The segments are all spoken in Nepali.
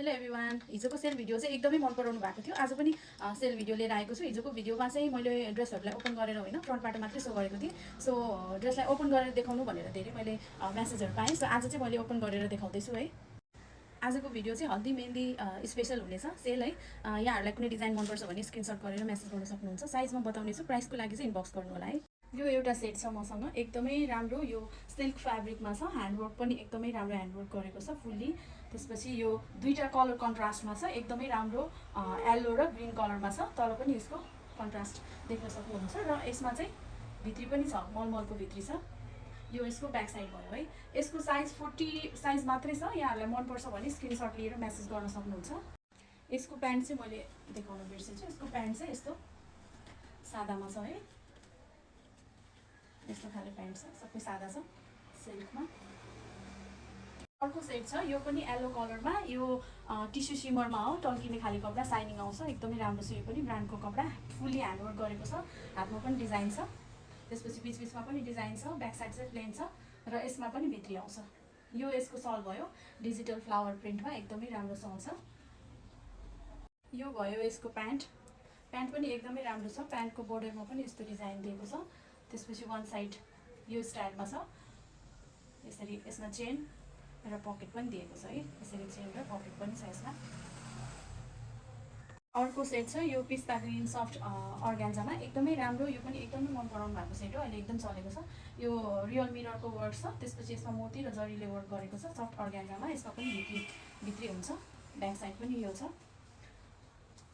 हेलो एभ्रिवान, हिजोको सेल भिडियो चाहिँ एकदमै मन पराउनु भएको थियो। आज पनि सेल भिडियो लिएर आएको छु। हिजोको भिडियोमा चाहिँ मैले ड्रेसहरूलाई ओपन गरेर होइन, फ्रन्टबाट मात्रै सो गरेको थिएँ। सो ड्रेसलाई ओपन गरेर देखाउनु भनेर धेरै मैले मेसेजहरू पाएँ। सो आज चाहिँ मैले ओपन गरेर देखाउँदैछु है। आजको भिडियो चाहिँ हल्दी मेहन्दी स्पेसल हुनेछ सेल है। यहाँहरूलाई कुनै डिजाइन मनपर्छ भने स्क्रिनसट गरेर मेसेज गर्न सक्नुहुन्छ। साइजमा बताउनेछु, प्राइसको लागि चाहिँ इनबक्स गर्नु होला है। यो एउटा सेट छ मसँग, एकदमै राम्रो। यो सिल्क फ्याब्रिकमा छ, ह्यान्डवर्क पनि एकदमै राम्रो ह्यान्डवर्क गरेको छ फुल्ली। त्यसपछि यो दुईवटा कलर कन्ट्रास्टमा छ, एकदमै राम्रो येल्लो र ग्रिन कलरमा छ। तल पनि यसको कन्ट्रास्ट देख्न सक्नुहुन्छ र यसमा चाहिँ भित्री पनि छ, मलमलको भित्री छ। यो यसको ब्याक साइड भयो है। यसको साइज 40 साइज मात्रै छ। यहाँहरूलाई मनपर्छ भने स्क्रिनसट लिएर मेसेज गर्न सक्नुहुन्छ। यसको प्यान्ट चाहिँ मैले देखाउन बिर्सेछु। यसको प्यान्ट चाहिँ यस्तो सादामा छ है, यस्तो खाले प्यान्ट छ, सबै सादा छ सिल्कमा। अर्को सेट छ, यो पनि येल्लो कलरमा। यो टिस्यु सिमरमा हो, टल्किने खाले कपडा, साइनिङ आउँछ, एकदमै राम्रो छ। यो पनि ब्रान्डको कपडा, फुल्ली ह्यान्डवर्क गरेको छ, हातमा पनि डिजाइन छ। त्यसपछि बिचबिचमा पनि डिजाइन छ। ब्याक साइड चाहिँ प्लेन छ र यसमा पनि भित्री आउँछ। यो यसको सल भयो, डिजिटल फ्लावर प्रिन्टमा, एकदमै राम्रो सल छ। यो भयो यसको प्यान्ट। प्यान्ट पनि एकदमै राम्रो छ। प्यान्टको बोर्डरमा पनि यस्तो डिजाइन दिएको छ। त्यसपछि वान साइड यो स्टाइलमा छ, यसरी यसमा चेन र पकेट पनि दिएको छ है। यसरी चेन र पकेट पनि छ यसमा। अर्को सेट छ, यो पिस्ता ग्रिन सफ्ट अर्ग्यान्जामा, एकदमै राम्रो। यो पनि एकदमै मन पराउनु भएको सेट हो, अहिले एकदम चलेको छ। यो रियल मिररको वर्क छ। त्यसपछि यसमा मोती र जरीले वर्क गरेको छ, सफ्ट अर्ग्यान्जामा। यसमा पनि भित्री हुन्छ। ब्याक साइड पनि यो छ,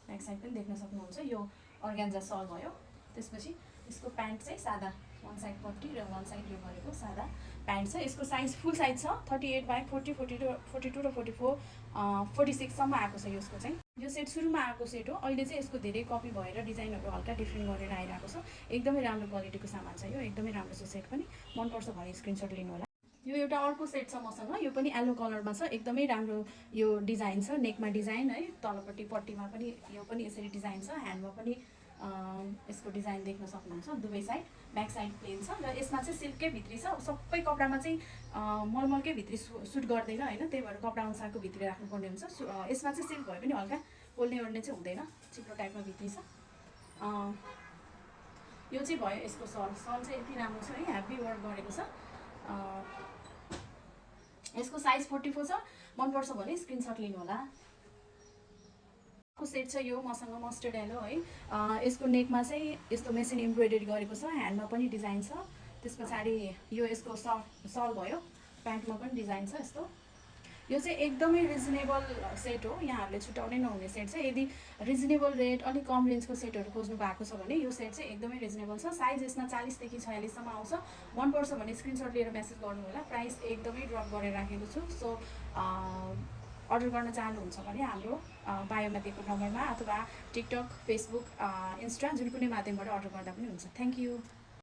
ब्याक साइड पनि देख्न सक्नुहुन्छ। यो अर्ग्यान्जा सल भयो। त्यसपछि यसको प्यान्ट चाहिँ सादा, वान साइड पट्टी र वान साइड यो गरेको सादा प्यान्ट छ। यसको साइज फुल साइज छ, 38/40, 42 र 44, 46सम्म आएको छ यसको चाहिँ। यो सेट सुरुमा आएको सेट हो, अहिले चाहिँ यसको धेरै कपी भएर डिजाइनहरू हल्का डिफ्रेन्ट गरेर आइरहेको छ। एकदमै राम्रो क्वालिटीको सामान छ यो, एकदमै राम्रो छ सेट पनि। मनपर्छ भने स्क्रिनसट लिनु होला। यो एउटा अर्को सेट छ मसँग, यो पनि येल्लो कलरमा छ, एकदमै राम्रो। यो डिजाइन छ, नेकमा डिजाइन है, तलपट्टि पट्टीमा पनि यो पनि यसरी डिजाइन छ, ह्यान्डमा पनि यसको डिजाइन देख्न सक्नुहुन्छ दुवै साइड। ब्याक साइड प्लेन छ र यसमा चाहिँ सिल्ककै भित्री छ। सबै कपडामा चाहिँ मलमलकै भित्री सुट गर्दैन होइन, त्यही भएर कपडा अनुसारको भित्री राख्नुपर्ने हुन्छ। यसमा चाहिँ सिल्क भए पनि हल्का पोल्ने ओर्ने चाहिँ हुँदैन, चिप्लो टाइपमा भित्री छ। यो चाहिँ भयो यसको सल। सल चाहिँ यति राम्रो छ है, हेभी वर्क गरेको छ। यसको साइज 44 छ। मनपर्छ भने स्क्रिनसट लिनु होला। सेट छ यो मसँग, मस्टर्ड येलो है। यसको नेकमा चाहिँ यस्तो मेसिन एम्ब्रोइडरी गरेको छ, ह्यान्डमा पनि डिजाइन छ। त्यस पछाडि यो यसको सल भयो, प्यान्टमा पनि डिजाइन छ यस्तो। यो चाहिँ एकदमै रिजनेबल सेट हो, यहाँहरूले छुट्याउनै नहुने सेट छ। यदि रिजनेबल रेट, अलिक कम रेन्जको सेटहरू खोज्नु भएको छ भने यो सेट चाहिँ एकदमै रिजनेबल छ। साइज यसमा 40 देखि 46सम्म आउँछ। मनपर्छ भने स्क्रिनसट लिएर मेसेज गर्नु होला। प्राइस एकदमै ड्रप गरेर राखेको छु। सो अर्डर गर्न चाहनुहुन्छ भने हाम्रो बायोमा दिएको नम्बरमा अथवा टिकटक, फेसबुक, इन्स्टा जुन कुनै माध्यमबाट अर्डर गर्दा पनि हुन्छ। Thank you.